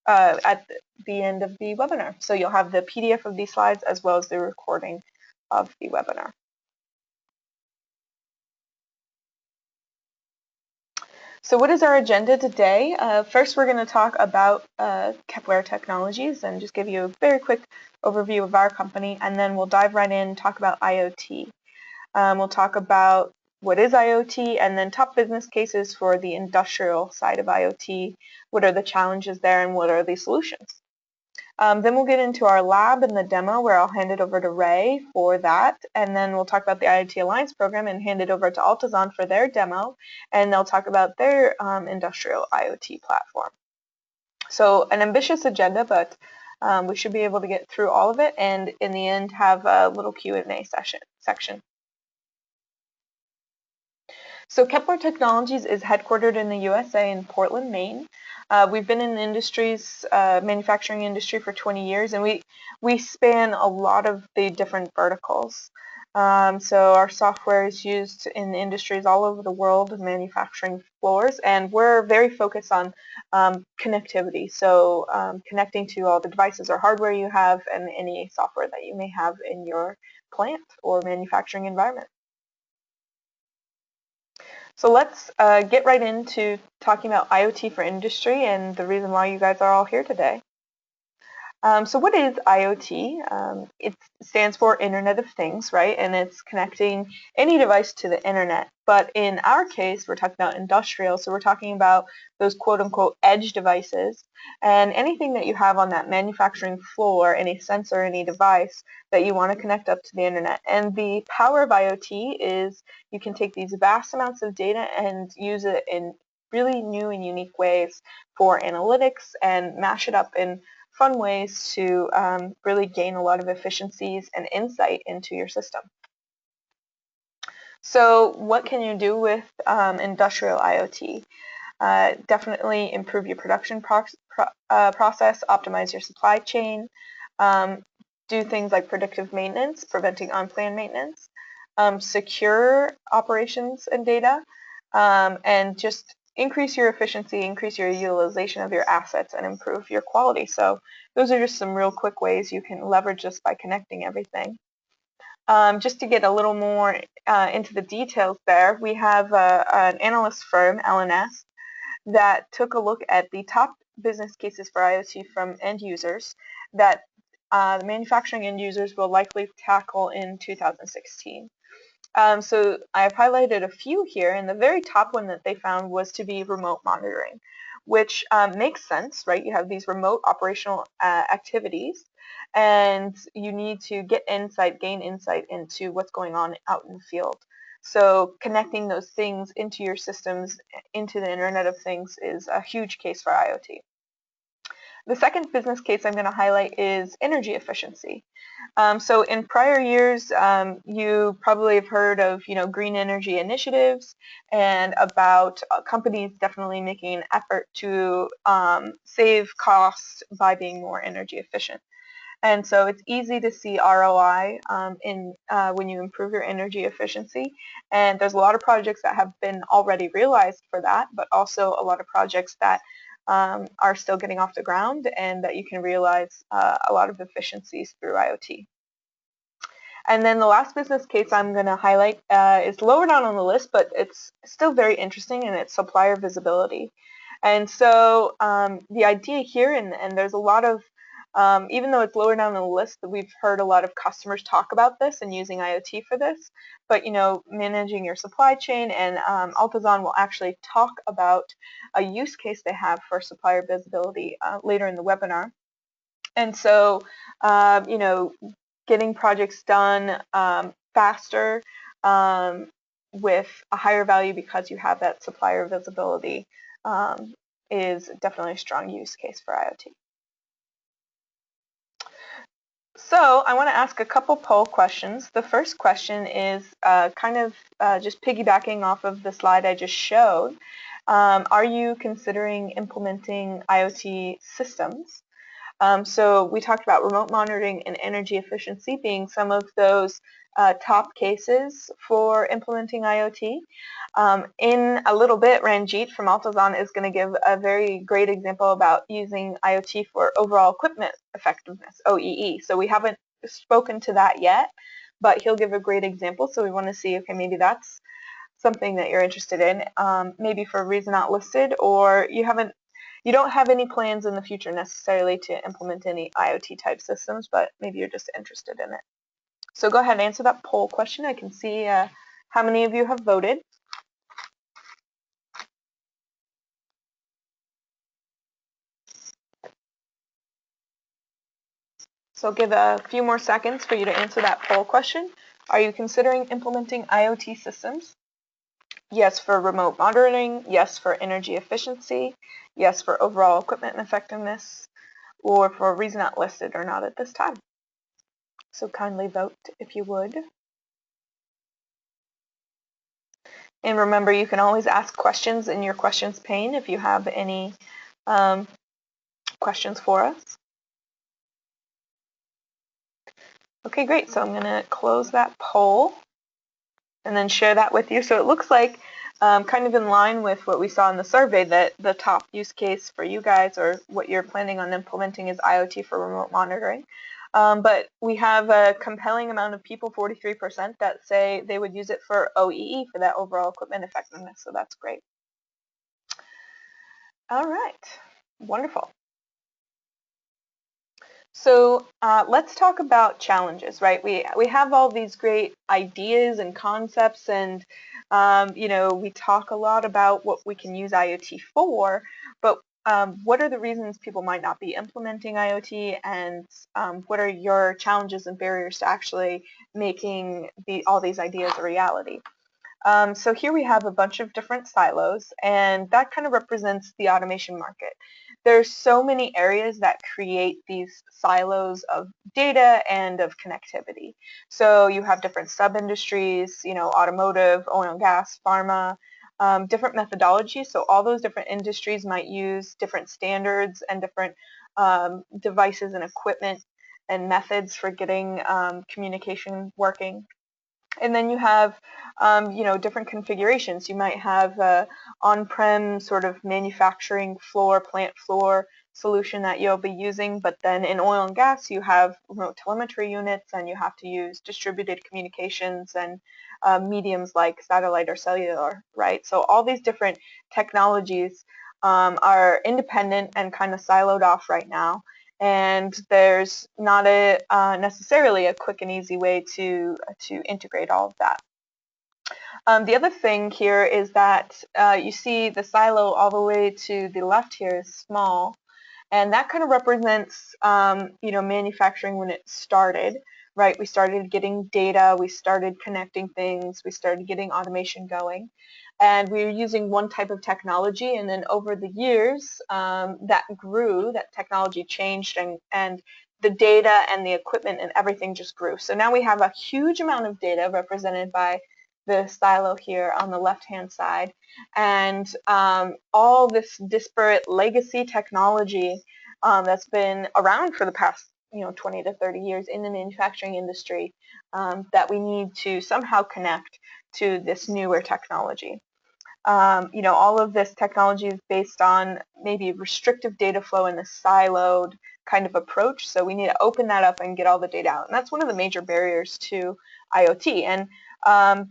at the end of the webinar. So you'll have the PDF of these slides as well as the recording of the webinar. So what is our agenda today? First, we're going to talk about Kepware Technologies and just give you a very quick overview of our company, and then we'll dive right in and talk about IoT. We'll talk about what is IoT and then top business cases for the industrial side of IoT. What are the challenges there and what are the solutions? Then we'll get into our lab and the demo where I'll hand it over to Ray for that, and then we'll talk about the IoT Alliance Program and hand it over to Altizon for their demo, and they'll talk about their industrial IoT platform. So an ambitious agenda, but we should be able to get through all of it and in the end have a little Q&A section. So Kepware Technologies is headquartered in the USA in Portland, Maine. We've been in the industries, manufacturing industry for 20 years, and we span a lot of the different verticals. So our software is used in industries all over the world, manufacturing floors, and we're very focused on connectivity. So connecting to all the devices or hardware you have and any software that you may have in your plant or manufacturing environment. So let's get right into talking about IoT for industry and the reason why you guys are all here today. So what is IoT? It stands for Internet of Things, right? And it's connecting any device to the internet. But in our case, we're talking about industrial, so we're talking about those quote-unquote edge devices and anything that you have on that manufacturing floor, any sensor, any device that you want to connect up to the internet. And the power of IoT is you can take these vast amounts of data and use it in really new and unique ways for analytics and mash it up in fun ways to really gain a lot of efficiencies and insight into your system. So what can you do with industrial IoT? Definitely improve your production process, optimize your supply chain, do things like predictive maintenance, preventing unplanned maintenance, secure operations and data, and just increase your efficiency, increase your utilization of your assets, and improve your quality. So those are just some real quick ways you can leverage this by connecting everything. Just to get a little more into the details there, we have an analyst firm, LNS, that took a look at the top business cases for IoT from end users that the manufacturing end users will likely tackle in 2016. So I've highlighted a few here, and the very top one that they found was to be remote monitoring, which makes sense, right? You have these remote operational activities, and you need to get insight, gain insight into what's going on out in the field. So connecting those things into your systems, into the Internet of Things, is a huge case for IoT. The second business case I'm going to highlight is energy efficiency. So in prior years, you probably have heard of, green energy initiatives and about companies definitely making an effort to save costs by being more energy efficient. And so it's easy to see ROI when you improve your energy efficiency. And there's a lot of projects that have been already realized for that, but also a lot of projects that are still getting off the ground and that you can realize a lot of efficiencies through IoT. And then the last business case I'm going to highlight is lower down on the list, but it's still very interesting, and it's supplier visibility. And so the idea here, and there's a lot of, even though it's lower down on the list, we've heard a lot of customers talk about this and using IoT for this, but managing your supply chain, and Altizon will actually talk about a use case they have for supplier visibility later in the webinar. And so, getting projects done faster with a higher value because you have that supplier visibility is definitely a strong use case for IoT. So I want to ask a couple poll questions. The first question is just piggybacking off of the slide I just showed. Are you considering implementing IoT systems? So we talked about remote monitoring and energy efficiency being some of those top cases for implementing IoT. In a little bit, Ranjit from Altizon is going to give a very great example about using IoT for overall equipment effectiveness, OEE. So we haven't spoken to that yet, but he'll give a great example. So we want to see, okay, maybe that's something that you're interested in, maybe for a reason not listed, or you don't have any plans in the future necessarily to implement any IoT type systems, but maybe you're just interested in it. So go ahead and answer that poll question. I can see how many of you have voted. So I'll give a few more seconds for you to answer that poll question. Are you considering implementing IoT systems? Yes for remote monitoring, yes for energy efficiency, yes for overall equipment effectiveness, or for a reason not listed or not at this time. So kindly vote if you would. And remember, you can always ask questions in your questions pane if you have any questions for us. Okay, great. So I'm going to close that poll and then share that with you. So it looks like kind of in line with what we saw in the survey, that the top use case for you guys or what you're planning on implementing is IoT for remote monitoring. But we have a compelling amount of people, 43%, that say they would use it for OEE, for that overall equipment effectiveness. So that's great. All right, wonderful. So let's talk about challenges, right? We have all these great ideas and concepts, and you know, we talk a lot about what we can use IoT for, but what are the reasons people might not be implementing IoT, and what are your challenges and barriers to actually making all these ideas a reality? So here we have a bunch of different silos, and that kind of represents the automation market. There's so many areas that create these silos of data and of connectivity. So you have different sub-industries, you know, automotive, oil and gas, pharma, different methodologies. So all those different industries might use different standards and different devices and equipment and methods for getting communication working. And then you have, you know, different configurations. You might have on-prem sort of manufacturing floor, plant floor solution that you'll be using, but then in oil and gas you have remote telemetry units, and you have to use distributed communications and mediums like satellite or cellular, right? So all these different technologies are independent and kind of siloed off right now. And there's not necessarily a quick and easy way to integrate all of that. The other thing here is that you see the silo all the way to the left here is small, and that kind of represents you know, manufacturing when it started, right? We started getting data, we started connecting things, we started getting automation going, and we were using one type of technology, and then over the years that grew, that technology changed, and the data and the equipment and everything just grew. So now we have a huge amount of data represented by the silo here on the left-hand side, and all this disparate legacy technology that's been around for the past, you know, 20 to 30 years in the manufacturing industry that we need to somehow connect to this newer technology. You know, all of this technology is based on maybe restrictive data flow in a siloed kind of approach, so we need to open that up and get all the data out, and that's one of the major barriers to IoT. And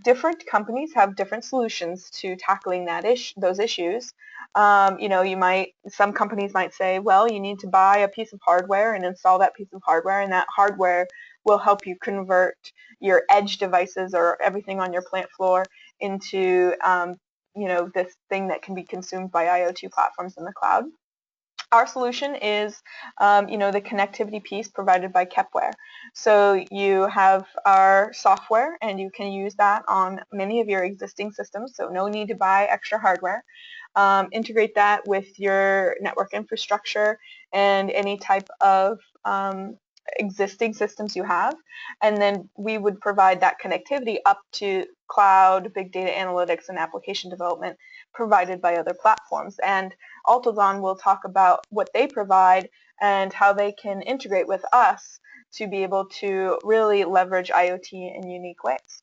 different companies have different solutions to tackling those issues. You know, some companies might say, well, you need to buy a piece of hardware and install that piece of hardware, and that hardware will help you convert your edge devices or everything on your plant floor into you know, this thing that can be consumed by IoT platforms in the cloud. Our solution is, you know, the connectivity piece provided by Kepware. So you have our software, and you can use that on many of your existing systems, so no need to buy extra hardware. Integrate that with your network infrastructure and any type of existing systems you have, and then we would provide that connectivity up to cloud, big data analytics, and application development provided by other platforms. And Altizon will talk about what they provide and how they can integrate with us to be able to really leverage IoT in unique ways.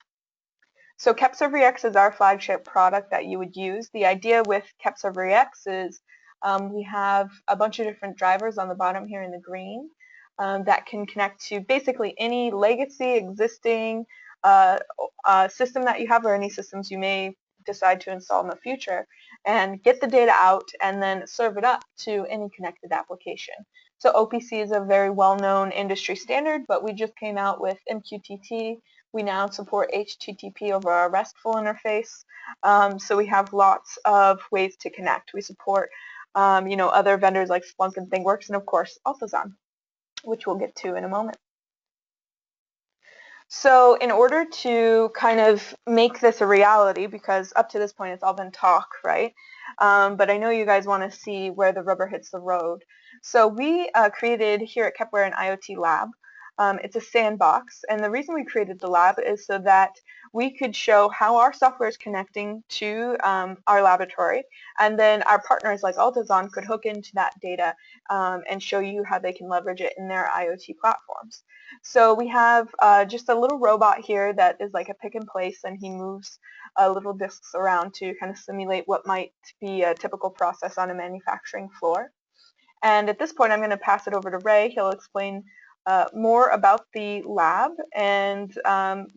So Kepserver Reax is our flagship product that you would use. The idea with Kepserver Reax is we have a bunch of different drivers on the bottom here in the green that can connect to basically any legacy existing system that you have or any systems you may decide to install in the future, and get the data out and then serve it up to any connected application. So OPC is a very well-known industry standard, but we just came out with MQTT. We now support HTTP over our RESTful interface. So we have lots of ways to connect. We support other vendors like Splunk and ThingWorx, and of course Altizon, which we'll get to in a moment. So in order to kind of make this a reality, because up to this point it's all been talk, right? But I know you guys want to see where the rubber hits the road. So we created here at Kepware and IoT Lab. It's a sandbox, and the reason we created the lab is so that we could show how our software is connecting to our laboratory, and then our partners like Altizon could hook into that data and show you how they can leverage it in their IoT platforms. So we have just a little robot here that is like a pick and place, and he moves little disks around to kind of simulate what might be a typical process on a manufacturing floor. And at this point, I'm going to pass it over to Ray. He'll explain more about the lab and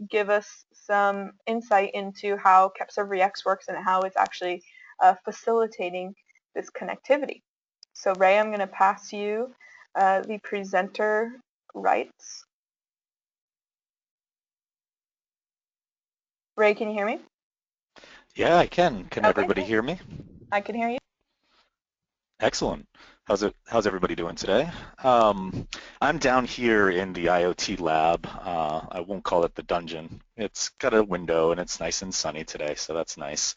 give us some insight into how Kepserver Reax works and how it's actually facilitating this connectivity. So Ray, I'm going to pass you the presenter rights. Ray, can you hear me? Yeah, I can. Can everybody hear me? I can hear you. Excellent. How's everybody doing today? I'm down here in the IoT lab. I won't call it the dungeon. It's got a window and it's nice and sunny today, so that's nice.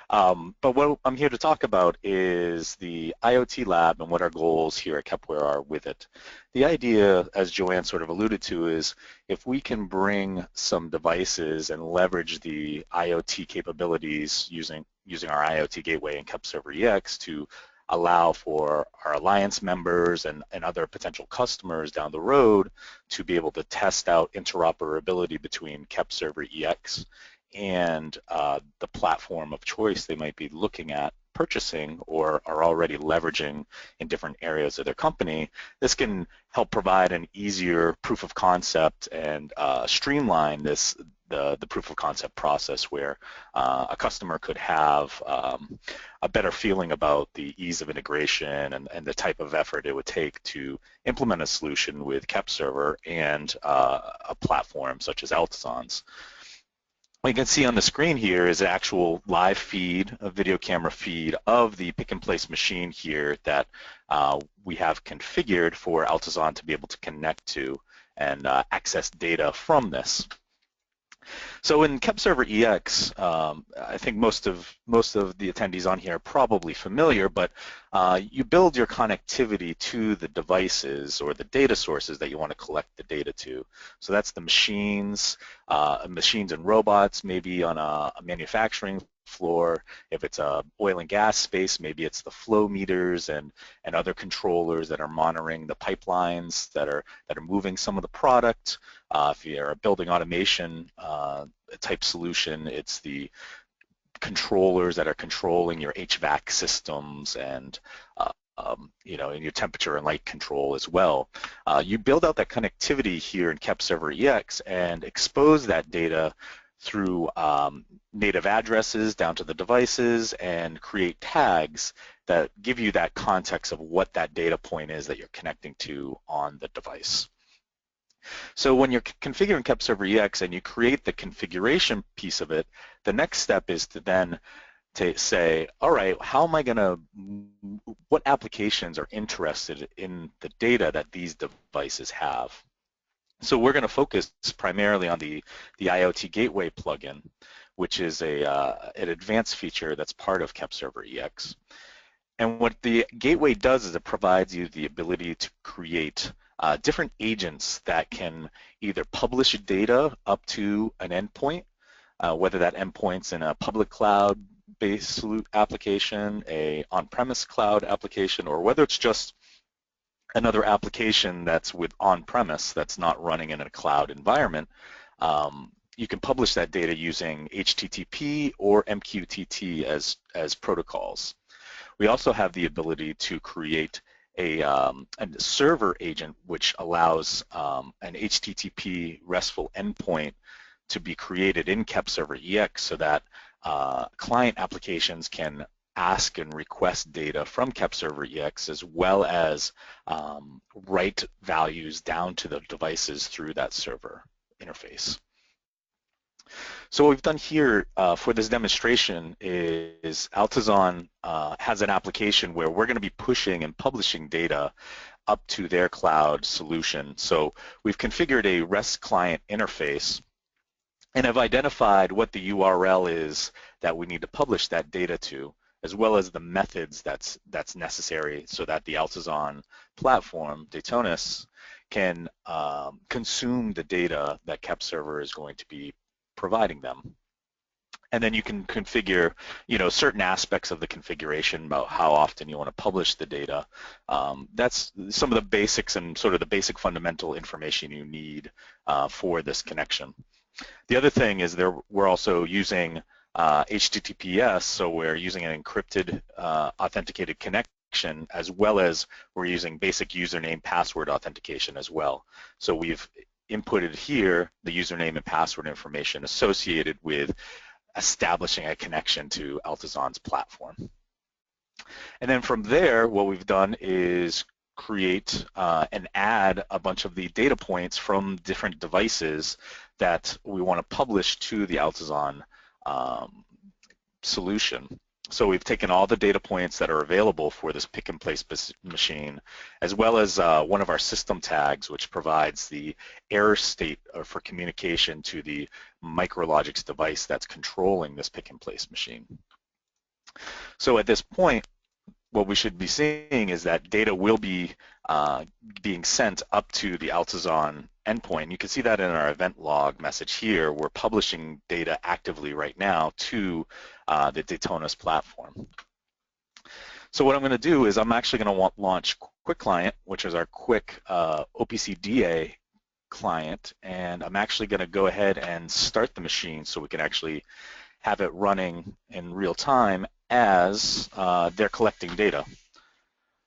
But what I'm here to talk about is the IoT lab and what our goals here at Kepware are with it. The idea, as Joanne sort of alluded to, is if we can bring some devices and leverage the IoT capabilities using our IoT gateway and Kepserver EX to allow for our alliance members and other potential customers down the road to be able to test out interoperability between Kepserver EX and the platform of choice they might be looking at purchasing or are already leveraging in different areas of their company. This can help provide an easier proof of concept and streamline the proof of concept process where a customer could have a better feeling about the ease of integration and the type of effort it would take to implement a solution with Kepserver and a platform such as Altizon's. What you can see on the screen here is an actual live feed, a video camera feed of the pick-and-place machine here that we have configured for Altizon to be able to connect to and access data from this. So in Kepserver EX, I think most of the attendees on here are probably familiar, but you build your connectivity to the devices or the data sources that you want to collect the data to. So that's the machines and robots, maybe on a manufacturing floor. If it's a oil and gas space, maybe it's the flow meters and other controllers that are monitoring the pipelines that are moving some of the product. If you're a building automation type solution, it's the controllers that are controlling your HVAC systems and and your temperature and light control as well. You build out that connectivity here in Kepserver EX and expose that data through native addresses down to the devices and create tags that give you that context of what that data point is that you're connecting to on the device. So when you're configuring Kepserver EX and you create the configuration piece of it, the next step is to then say, all right, what applications are interested in the data that these devices have? So we're going to focus primarily on the IoT Gateway plugin, which is an advanced feature that's part of Kepserver EX. And what the gateway does is it provides you the ability to create different agents that can either publish data up to an endpoint, whether that endpoint's in a public cloud based application, a on-premise cloud application, or whether it's just another application that's with on-premise that's not running in a cloud environment, you can publish that data using HTTP or MQTT as protocols. We also have the ability to create a server agent which allows an HTTP RESTful endpoint to be created in Kepserver EX so that client applications can ask and request data from Kepserver EX as well as write values down to the devices through that server interface. So what we've done here for this demonstration is Altizon has an application where we're going to be pushing and publishing data up to their cloud solution. So we've configured a REST client interface and have identified what the URL is that we need to publish that data to, as well as the methods that's necessary so that the Altizon platform, Datonis, can consume the data that Kepserver is going to be providing them. And then you can configure, certain aspects of the configuration about how often you want to publish the data. That's some of the basics and sort of the basic fundamental information you need for this connection. The other thing is we're also using HTTPS, so we're using an encrypted authenticated connection, as well as we're using basic username password authentication as well. So we've inputted here the username and password information associated with establishing a connection to Altizon's platform. And then from there, what we've done is create and add a bunch of the data points from different devices that we want to publish to the Altizon solution. So we've taken all the data points that are available for this pick and place machine, as well as one of our system tags, which provides the error state for communication to the MicroLogix device that's controlling this pick and place machine. So at this point, what we should be seeing is that data will be being sent up to the Altizon endpoint. You can see that in our event log message here. We're publishing data actively right now to the Datonis platform. So what I'm going to do is I'm actually going to launch Quick Client, which is our quick OPC DA client, and I'm actually going to go ahead and start the machine so we can actually have it running in real time as they're collecting data.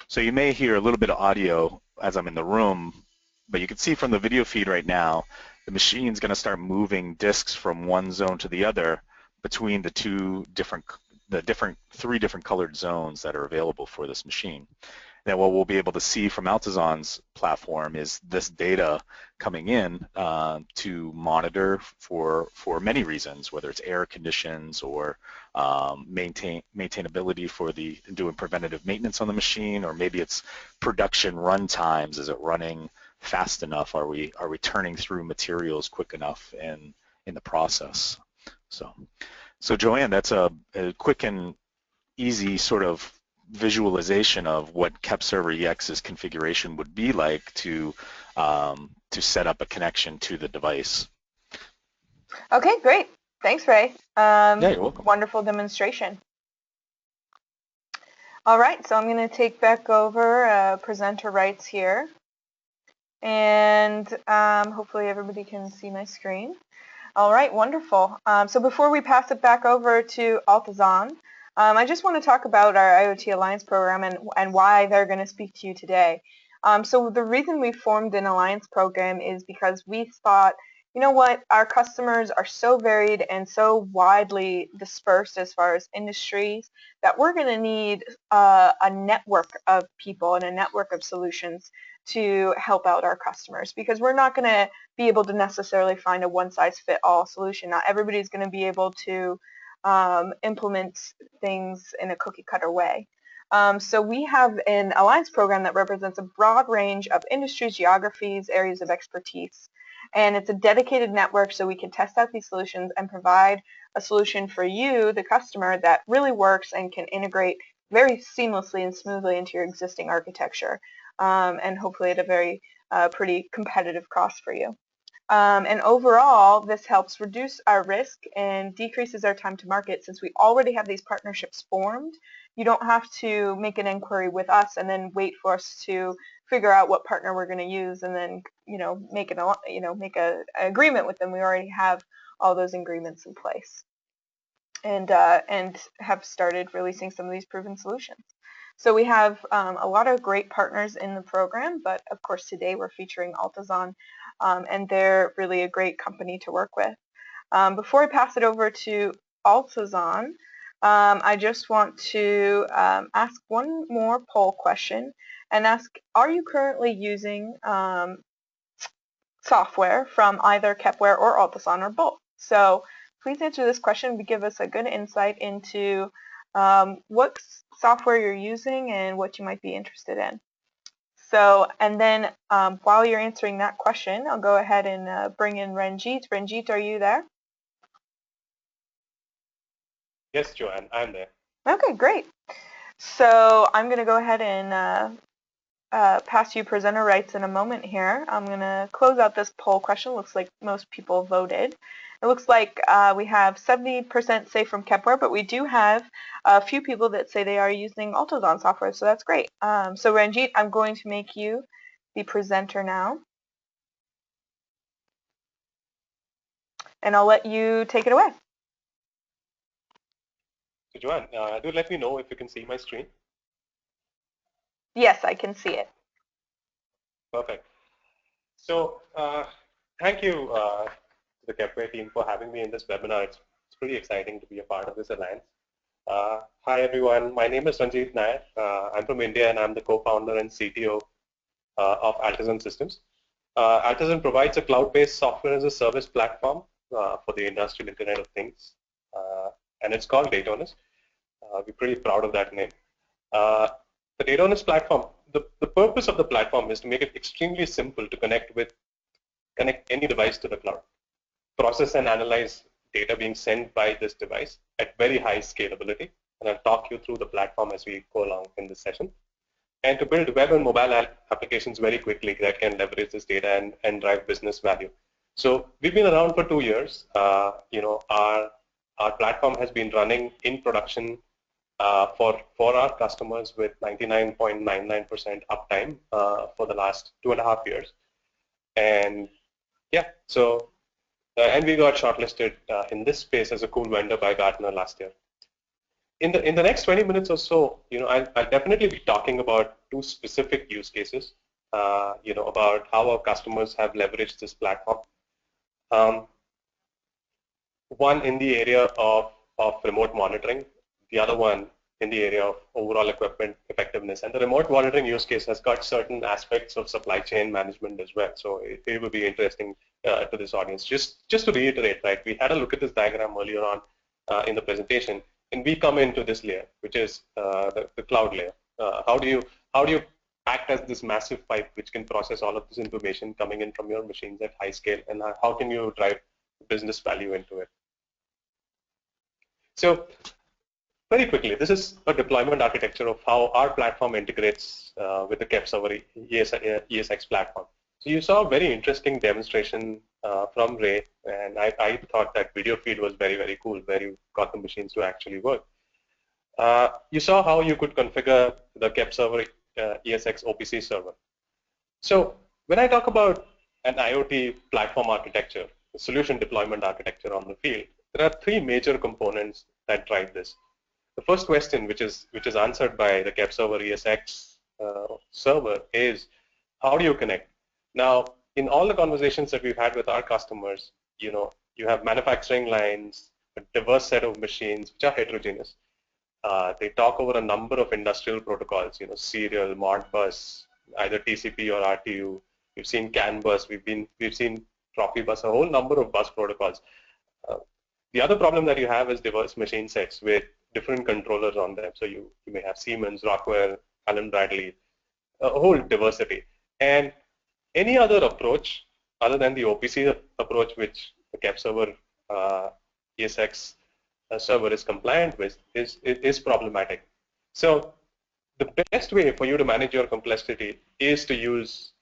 So you may hear a little bit of audio as I'm in the room, but you can see from the video feed right now, the machine's going to start moving disks from one zone to the other between the three different colored zones that are available for this machine. Now what we'll be able to see from Altizon's platform is this data coming in to monitor for many reasons, whether it's error conditions or maintainability for doing preventative maintenance on the machine, or maybe it's production run times. Is it running fast enough? Are we turning through materials quick enough in the process? So Joanne, that's a quick and easy sort of visualization of what Kepserver EX's configuration would be like to set up a connection to the device. Okay, great. Thanks, Ray. Yeah, you're welcome. Wonderful demonstration. All right, so I'm going to take back over presenter rights here, and hopefully everybody can see my screen. All right, wonderful. So before we pass it back over to Altizon, I just want to talk about our IoT Alliance program and why they're going to speak to you today. So the reason we formed an Alliance program is because we thought, you know what, our customers are so varied and so widely dispersed as far as industries that we're going to need a network of people and a network of solutions to help out our customers, because we're not going to be able to necessarily find a one-size-fit-all solution. Not everybody's going to be able to implement things in a cookie-cutter way. So we have an alliance program that represents a broad range of industries, geographies, areas of expertise, and it's a dedicated network so we can test out these solutions and provide a solution for you, the customer, that really works and can integrate very seamlessly and smoothly into your existing architecture, and hopefully at a very pretty competitive cost for you. And overall, this helps reduce our risk and decreases our time to market. Since we already have these partnerships formed, you don't have to make an inquiry with us and then wait for us to figure out what partner we're going to use and then make a agreement with them. We already have all those agreements in place and have started releasing some of these proven solutions. So we have a lot of great partners in the program, but of course today we're featuring Altizon, and they're really a great company to work with. Before I pass it over to Altizon, I just want to ask one more poll question and ask, are you currently using software from either Kepware or Altizon or both? So please answer this question and give us a good insight into what software you're using and what you might be interested in. So, and then while you're answering that question, I'll go ahead and bring in Ranjit. Ranjit, are you there? Yes, Joanne, I'm there. Okay, great. So I'm going to go ahead and pass you presenter rights in a moment here. I'm going to close out this poll question. Looks like most people voted. It looks like we have 70% say from Kepware, but we do have a few people that say they are using Altizon software, so that's great. So Ranjit, I'm going to make you the presenter now. And I'll let you take it away. So Joanne, do let me know if you can see my screen. Yes, I can see it. Perfect. So thank you to the Kepware team for having me in this webinar. It's pretty exciting to be a part of this alliance. Hi everyone, my name is Ranjit Nair. I'm from India and I'm the co-founder and CTO of Altizon Systems. Altizon provides a cloud-based software as a service platform for the industrial Internet of Things, and it's called Datonis. We're pretty proud of that name. The Datonis platform, the purpose of the platform is to make it extremely simple to connect any device to the cloud, process and analyze data being sent by this device at very high scalability. And I'll talk you through the platform as we go along in this session. And to build web and mobile applications very quickly that can leverage this data and drive business value. So we've been around for 2 years. Our platform has been running in production for our customers with 99.99% uptime for the last 2.5 years. And yeah, so and we got shortlisted in this space as a cool vendor by Gartner last year. In the next 20 minutes or so, I'll definitely be talking about 2 specific use cases, about how our customers have leveraged this platform. One in the area of remote monitoring, the other one in the area of overall equipment effectiveness. And the remote monitoring use case has got certain aspects of supply chain management as well. So it will be interesting to this audience. Just to reiterate, right, we had a look at this diagram earlier on in the presentation, and we come into this layer, which is the cloud layer. How do you act as this massive pipe which can process all of this information coming in from your machines at high scale, and how can you drive business value into it? So very quickly, this is a deployment architecture of how our platform integrates with the Kepserver ESX platform. So you saw a very interesting demonstration from Ray, and I thought that video feed was very, very cool, where you got the machines to actually work. You saw how you could configure the Kepserver ESX OPC server. So when I talk about an IoT platform architecture, a solution deployment architecture on the field, there are 3 major components that drive this. The first question, which is answered by the Kepserver ESX server, is how do you connect? Now, in all the conversations that we've had with our customers, you have manufacturing lines, a diverse set of machines which are heterogeneous. They talk over a number of industrial protocols, serial, Modbus, either TCP or RTU. We've seen CAN bus, we've seen Profibus, a whole number of bus protocols. The other problem that you have is diverse machine sets with different controllers on them. So you may have Siemens, Rockwell, Allen Bradley, a whole diversity. And any other approach other than the OPC approach, which the Kepserver ESX server is compliant with, is problematic. So the best way for you to manage your complexity is to use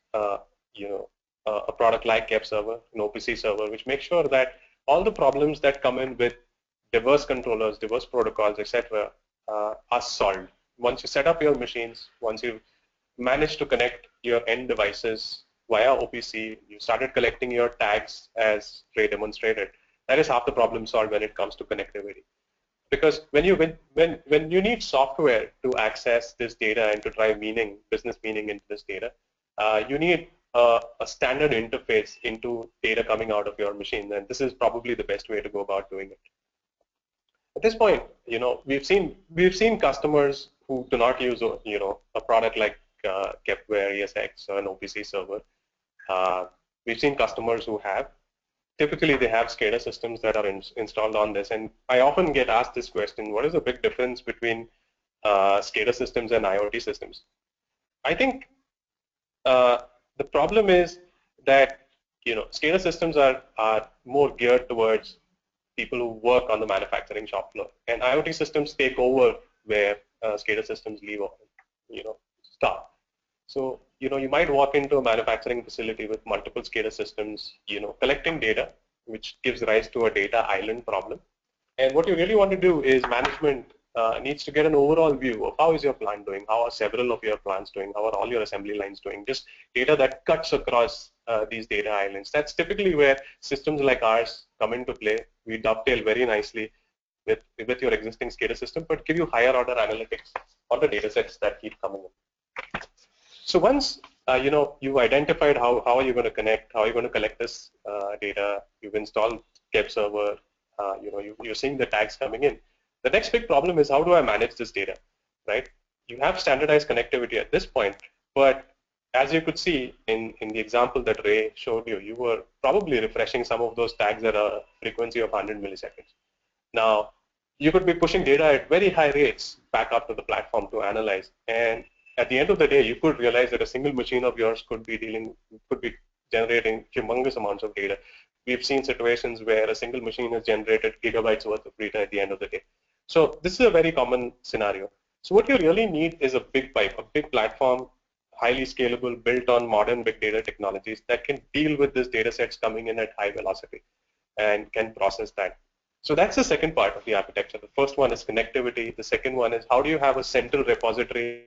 a product like Kep server, an OPC server, which makes sure that all the problems that come in with diverse controllers, diverse protocols, etc., are solved. Once you set up your machines, once you manage to connect your end devices via OPC, you started collecting your tags as Ray demonstrated. That is half the problem solved when it comes to connectivity. Because when you need software to access this data and to drive meaning, business meaning into this data, you need a standard interface into data coming out of your machine, and this is probably the best way to go about doing it. At this point, we've seen customers who do not use a product like Kepware, ESX, or an OPC server. We've seen customers who have. Typically, they have SCADA systems that are installed on this, and I often get asked this question: what is the big difference between SCADA systems and IoT systems? I think the problem is that SCADA systems are more geared towards people who work on the manufacturing shop floor, and IoT systems take over where SCADA systems leave off, stop. So you might walk into a manufacturing facility with multiple SCADA systems, collecting data, which gives rise to a data island problem. And what you really want to do is management needs to get an overall view of how is your plant doing, how are several of your plants doing, how are all your assembly lines doing, just data that cuts across these data islands. That's typically where systems like ours come into play. We dovetail very nicely with your existing SCADA system, but give you higher order analytics on the data sets that keep coming in. So once you've identified how are you going to connect, how are you going to collect this data, you've installed Kep server, you're seeing the tags coming in. The next big problem is how do I manage this data, right? You have standardized connectivity at this point, but as you could see in the example that Ray showed you, you were probably refreshing some of those tags at a frequency of 100 milliseconds. Now, you could be pushing data at very high rates back up to the platform to analyze, and at the end of the day, you could realize that a single machine of yours could be generating humongous amounts of data. We've seen situations where a single machine has generated gigabytes worth of data at the end of the day. So this is a very common scenario. So what you really need is a big pipe, a big platform, highly scalable, built on modern big data technologies that can deal with these data sets coming in at high velocity and can process that. So that's the second part of the architecture. The first one is connectivity. The second one is how do you have a central repository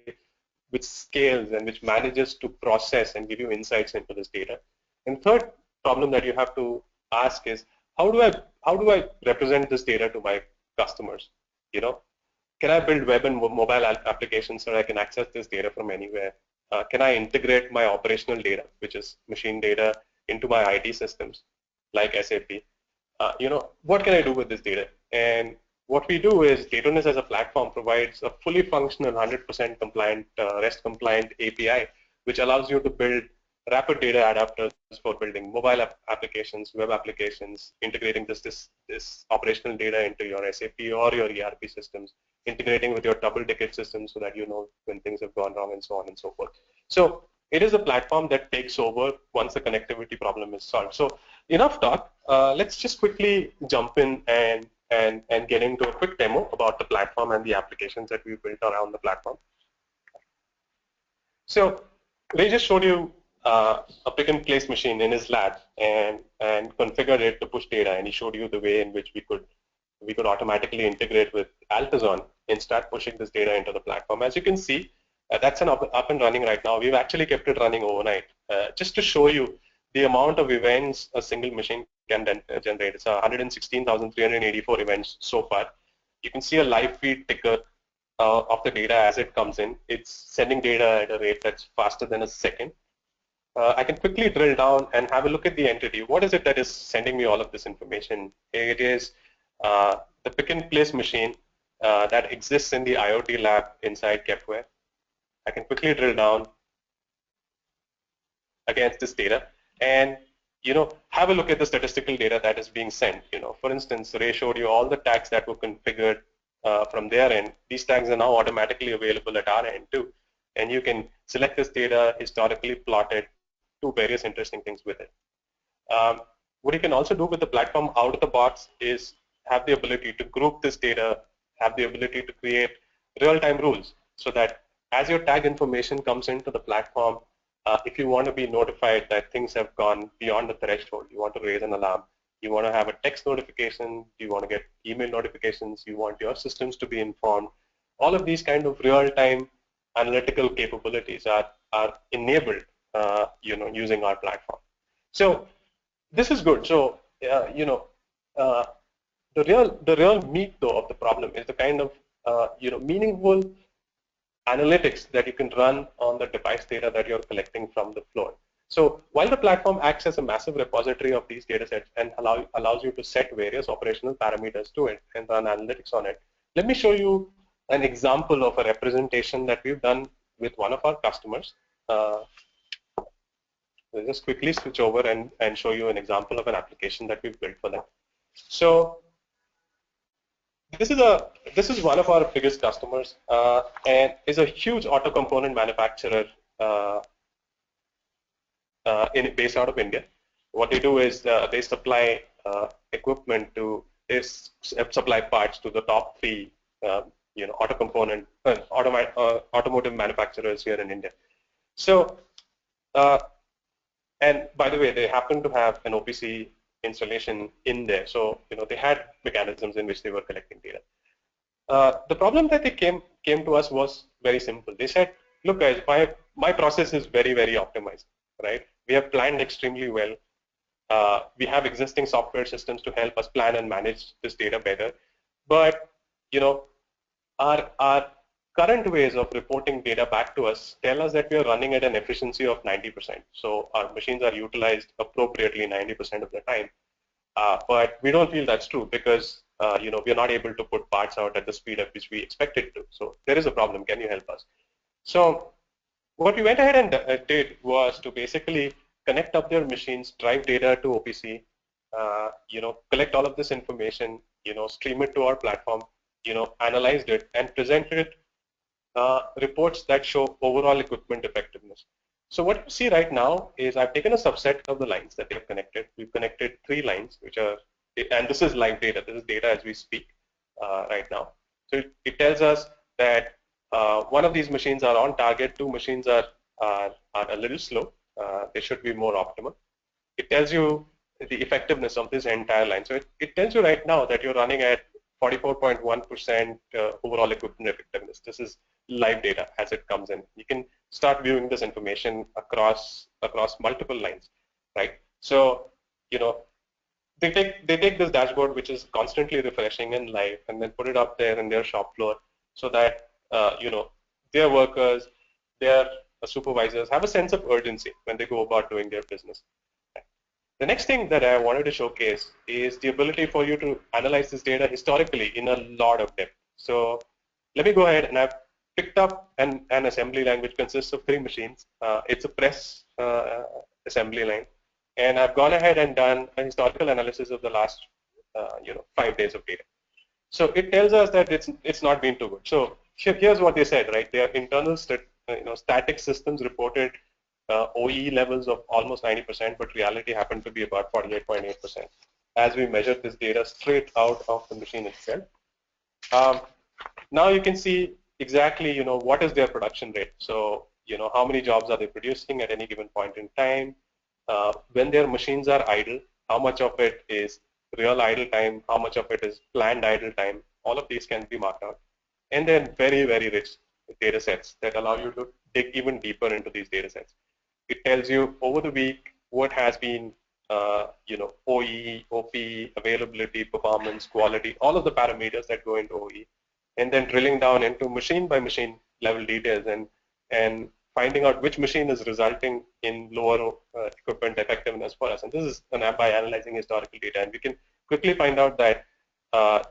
which scales and which manages to process and give you insights into this data. And third problem that you have to ask is how do I represent this data to my customers? Can I build web and mobile applications so I can access this data from anywhere? Can I integrate my operational data, which is machine data, into my IT systems like SAP? What can I do with this data? And what we do is Datonis as a platform provides a fully functional, 100% compliant, REST compliant API, which allows you to build rapid data adapters for building mobile applications, web applications, integrating this operational data into your SAP or your ERP systems, integrating with your double ticket systems so that you know when things have gone wrong and so on and so forth. So it is a platform that takes over once the connectivity problem is solved. So enough talk. Let's just quickly jump in and get into a quick demo about the platform and the applications that we built around the platform. So Ray just showed you a pick and place machine in his lab and configured it to push data, and he showed you the way in which we could automatically integrate with Altizon and start pushing this data into the platform. As you can see, that's up and running right now. We've actually kept it running overnight just to show you the amount of events a single machine can generate. It's 116,384 events so far. You can see a live feed ticker of the data as it comes in. It's sending data at a rate that's faster than a second. I can quickly drill down and have a look at the entity. What is it that is sending me all of this information? It is the pick and place machine that exists in the IoT lab inside Kepware. I can quickly drill down against this data and have a look at the statistical data that is being sent. For instance, Ray showed you all the tags that were configured from their end. These tags are now automatically available at our end too, and you can select this data, historically plot it, do various interesting things with it. What you can also do with the platform out of the box is have the ability to group this data, have the ability to create real-time rules so that as your tag information comes into the platform, if you want to be notified that things have gone beyond the threshold, you want to raise an alarm, you want to have a text notification, you want to get email notifications, you want your systems to be informed, all of these kind of real-time analytical capabilities are enabled using our platform. So this is good. So the real meat though of the problem is the kind of meaningful analytics that you can run on the device data that you're collecting from the floor. So while the platform acts as a massive repository of these data sets and allows you to set various operational parameters to it and run analytics on it, let me show you an example of a representation that we've done with one of our customers. We'll just quickly switch over and show you an example of an application that we've built for them. So this is one of our biggest customers and is a huge auto component manufacturer based out of India. What they do is they supply equipment to supply parts to the top 3 automotive manufacturers here in India. So and by the way, they happen to have an OPC installation in there. So they had mechanisms in which they were collecting data. The problem that they came to us was very simple. They said, look guys, my process is very, very optimized, right? We have planned extremely well. We have existing software systems to help us plan and manage this data better. But our current ways of reporting data back to us tell us that we are running at an efficiency of 90%. So our machines are utilized appropriately 90% of the time. But we don't feel that's true because we are not able to put parts out at the speed at which we expect it to. So there is a problem. Can you help us? So what we went ahead and did was to basically connect up their machines, drive data to OPC, collect all of this information, stream it to our platform, analyzed it and presented reports that show overall equipment effectiveness. So what you see right now is I've taken a subset of the lines that they've connected. We've connected 3 lines, which are, and this is live data. This is data as we speak right now. So it tells us that one of these machines are on target, 2 machines are a little slow. They should be more optimal. It tells you the effectiveness of this entire line. So it tells you right now that you're running at 44.1% overall equipment effectiveness. This is live data as it comes in. You can start viewing this information across multiple lines, right? So they take this dashboard, which is constantly refreshing and live, and then put it up there in their shop floor so that their workers, their supervisors have a sense of urgency when they go about doing their business. The next thing that I wanted to showcase is the ability for you to analyze this data historically in a lot of depth. So let me go ahead, and I've picked up an assembly line which consists of 3 machines. It's a press assembly line, and I've gone ahead and done a historical analysis of the last 5 days of data. So it tells us that it's not been too good. So here's what they said, right? Their internal static systems reported OEE levels of almost 90%, but reality happened to be about 48.8% as we measured this data straight out of the machine itself. Now you can see exactly what is their production rate. So how many jobs are they producing at any given point in time? When their machines are idle, how much of it is real idle time? How much of it is planned idle time? All of these can be marked out, and then very, very rich data sets that allow you to dig even deeper into these data sets. It tells you over the week what has been, OEE, OPE, availability, performance, quality, all of the parameters that go into OEE, and then drilling down into machine by machine level details and finding out which machine is resulting in lower equipment effectiveness for us. And this is by analyzing historical data, and we can quickly find out that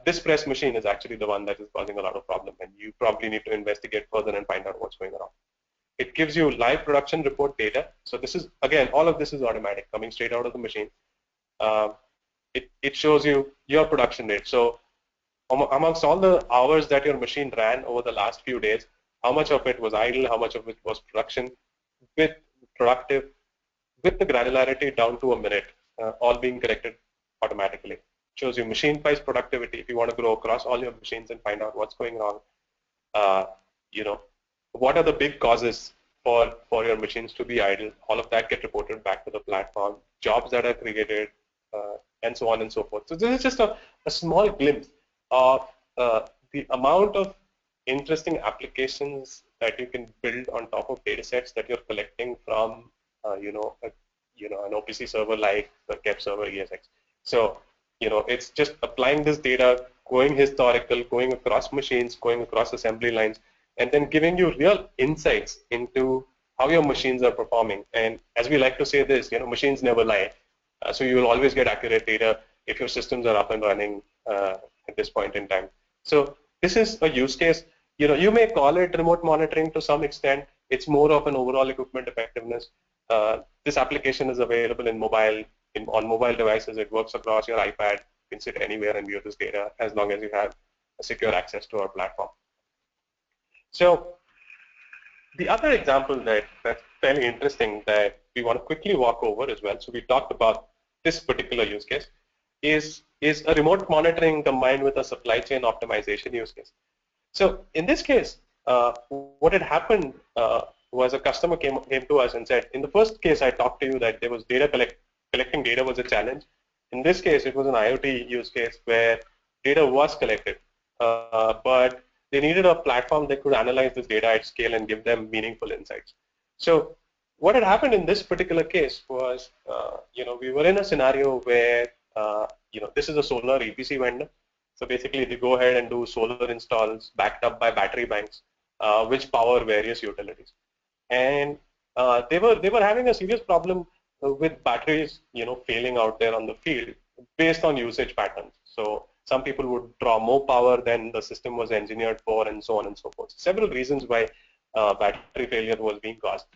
this press machine is actually the one that is causing a lot of problem, and you probably need to investigate further and find out what's going on. It gives you live production report data. So this is, again, all of this is automatic, coming straight out of the machine. It shows you your production rate. So amongst all the hours that your machine ran over the last few days, how much of it was idle, how much of it was productive, with the granularity down to a minute, all being corrected automatically. It shows you machine-wise productivity if you want to grow across all your machines and find out what's going wrong. What are the big causes for your machines to be idle. All of that get reported back to the platform, jobs that are created, and so on and so forth. So this is just a small glimpse of the amount of interesting applications that you can build on top of data sets that you're collecting from, an OPC server like the Kep server ESX. So, it's just applying this data, going historical, going across machines, going across assembly lines, and then giving you real insights into how your machines are performing. And as we like to say this, machines never lie. So you will always get accurate data if your systems are up and running at this point in time. So this is a use case. You may call it remote monitoring to some extent. It's more of an overall equipment effectiveness. This application is available in on mobile devices. It works across your iPad. You can sit anywhere and view this data as long as you have a secure access to our platform. So the other example that's fairly interesting that we want to quickly walk over as well, so we talked about this particular use case, is a remote monitoring combined with a supply chain optimization use case. So in this case, what had happened was a customer came to us and said, in the first case I talked to you that there was collecting data was a challenge. In this case, it was an IoT use case where data was collected, but they needed a platform that could analyze this data at scale and give them meaningful insights. So what had happened in this particular case was, we were in a scenario where, this is a solar EPC vendor. So basically, they go ahead and do solar installs backed up by battery banks, which power various utilities. And they were having a serious problem with batteries, failing out there on the field based on usage patterns. So some people would draw more power than the system was engineered for, and so on and so forth. Several reasons why battery failure was being caused.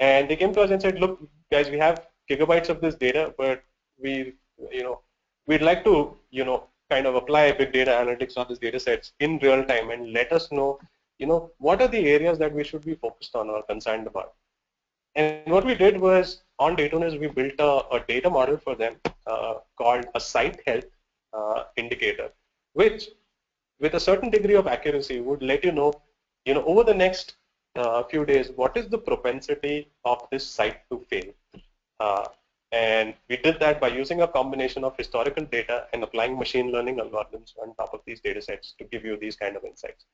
And they came to us and said, look, guys, we have gigabytes of this data, but we'd like to, kind of apply big data analytics on these data sets in real time and let us know, what are the areas that we should be focused on or concerned about. And what we did was, on Datonis, we built a data model for them called a site health indicator, which, with a certain degree of accuracy, would let you know, over the next few days, what is the propensity of this site to fail. And we did that by using a combination of historical data and applying machine learning algorithms on top of these data sets to give you these kind of insights.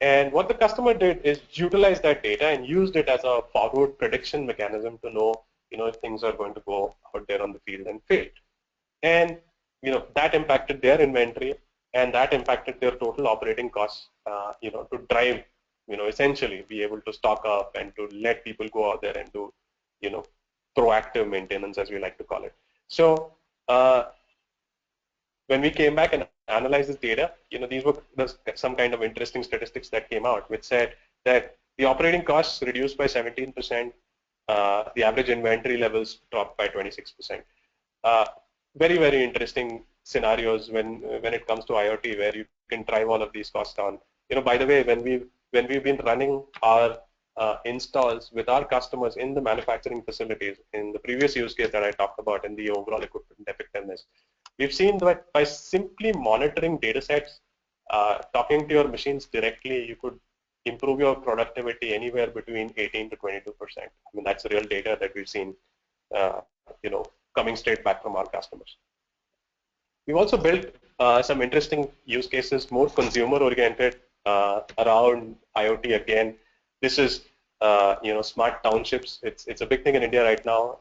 And what the customer did is utilize that data and used it as a forward prediction mechanism to know, if things are going to go out there on the field and fail. And, that impacted their inventory, and that impacted their total operating costs, to drive, essentially be able to stock up and to let people go out there and do, proactive maintenance, as we like to call it. So when we came back and analyzed this data, these were some kind of interesting statistics that came out, which said that the operating costs reduced by 17%, the average inventory levels dropped by 26%. Very, very interesting scenarios when it comes to IoT, where you can drive all of these costs down. By the way, when we've been running our installs with our customers in the manufacturing facilities, in the previous use case that I talked about in the overall equipment effectiveness, we've seen that by simply monitoring data sets, talking to your machines directly, you could improve your productivity anywhere between 18 to 22%. I mean, that's real data that we've seen, coming straight back from our customers. We've also built some interesting use cases, more consumer-oriented, around IoT. Again, this is smart townships. It's a big thing in India right now.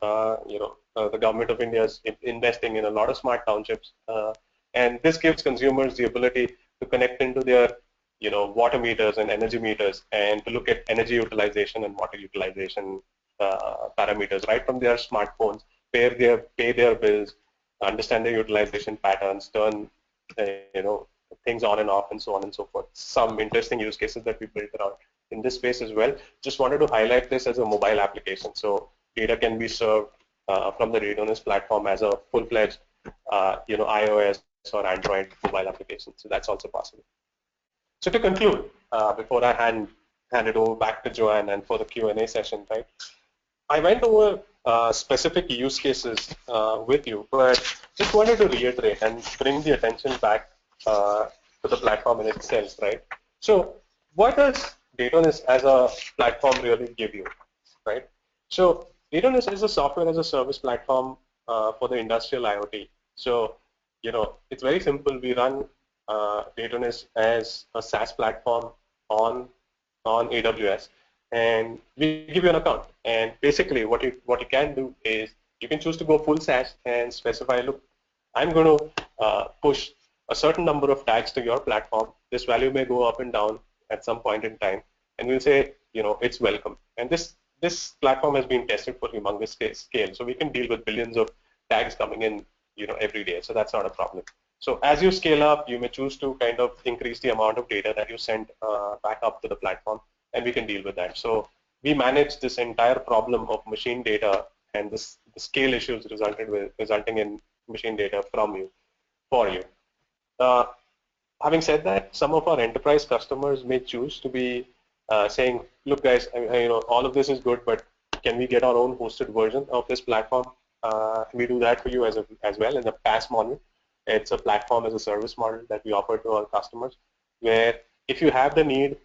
The government of India is investing in a lot of smart townships, and this gives consumers the ability to connect into their water meters and energy meters, and to look at energy utilization and water utilization parameters right from their smartphones, pay their bills, understand their utilization patterns, turn things on and off, and so on and so forth. Some interesting use cases that we built around in this space as well. Just wanted to highlight this as a mobile application. So data can be served from the Datonis platform as a full-fledged iOS or Android mobile application. So that's also possible. So to conclude, before I hand it over back to Joanne and for the Q&A session, right? I went over specific use cases with you, but just wanted to reiterate and bring the attention back to the platform in itself, right? So what does Datonis as a platform really give you? right? So Datonis is a software as a service platform for the industrial IoT. So, it's very simple. We run Datonis as a SaaS platform on AWS, and we give you an account. And basically, what you can do is you can choose to go full SaaS and specify, look, I'm going to push a certain number of tags to your platform. This value may go up and down at some point in time, and we'll say, it's welcome. And this platform has been tested for humongous scale, so we can deal with billions of tags coming in, every day. So that's not a problem. So as you scale up, you may choose to kind of increase the amount of data that you send back up to the platform, and we can deal with that. So we manage this entire problem of machine data and the scale issues resulting in machine data from you, for you. Uh, Having said that, some of our enterprise customers may choose to be saying, look guys, all of this is good, but can we get our own hosted version of this platform? We do that for you as well in the PaaS model. It's a platform as a service model that we offer to our customers, where if you have the need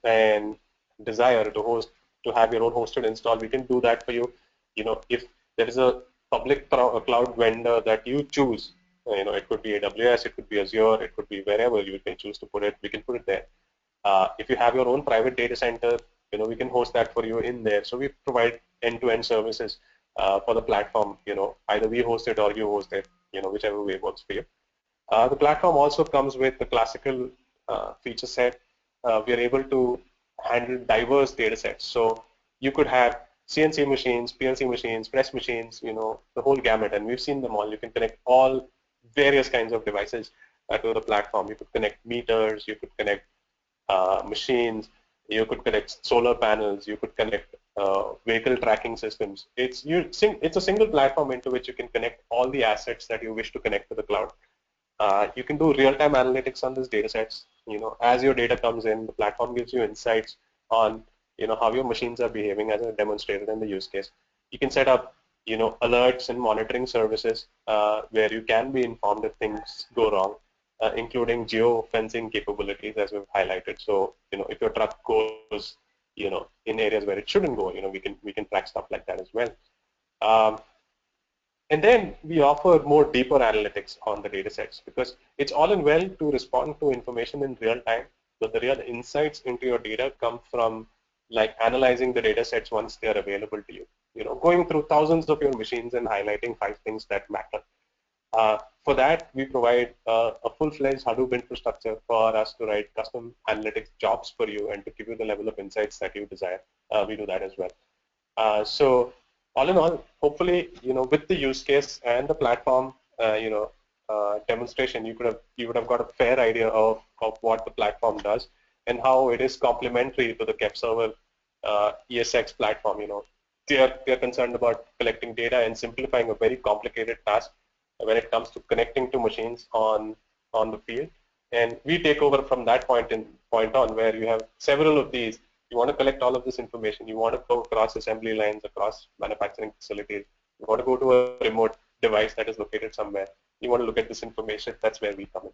and desire to have your own hosted install, we can do that for you. If there is a public cloud vendor that you choose, it could be AWS, it could be Azure, it could be wherever you can choose to put it, we can put it there. If you have your own private data center, we can host that for you in there. So we provide end-to-end services for the platform. Either we host it or you host it, whichever way works for you. The platform also comes with the classical feature set. We are able to handle diverse data sets. So you could have CNC machines, PLC machines, press machines, the whole gamut, and we've seen them all. You can connect all various kinds of devices to the platform. You could connect meters, you could connect machines, you could connect solar panels, you could connect vehicle tracking systems. It's a single platform into which you can connect all the assets that you wish to connect to the cloud. You can do real-time analytics on these data sets. As your data comes in, the platform gives you insights on, how your machines are behaving as I demonstrated in the use case. You can set up, alerts and monitoring services where you can be informed if things go wrong, including geo-fencing capabilities as we've highlighted. So, if your truck goes, in areas where it shouldn't go, we can track stuff like that as well. And then we offer more deeper analytics on the data sets, because it's all in well to respond to information in real time, but the real insights into your data come from like analyzing the data sets once they're available to you. Going through thousands of your machines and highlighting 5 things that matter. For that, we provide a full-fledged Hadoop infrastructure for us to write custom analytics jobs for you and to give you the level of insights that you desire. We do that as well. So all in all, hopefully, with the use case and the platform, demonstration, you would have got a fair idea of what the platform does and how it is complementary to the Kepserver ESX platform. They're concerned about collecting data and simplifying a very complicated task when it comes to connecting to machines on the field. And we take over from that point on, where you have several of these. You want to collect all of this information. You want to go across assembly lines, across manufacturing facilities. You want to go to a remote device that is located somewhere. You want to look at this information. That's where we come in.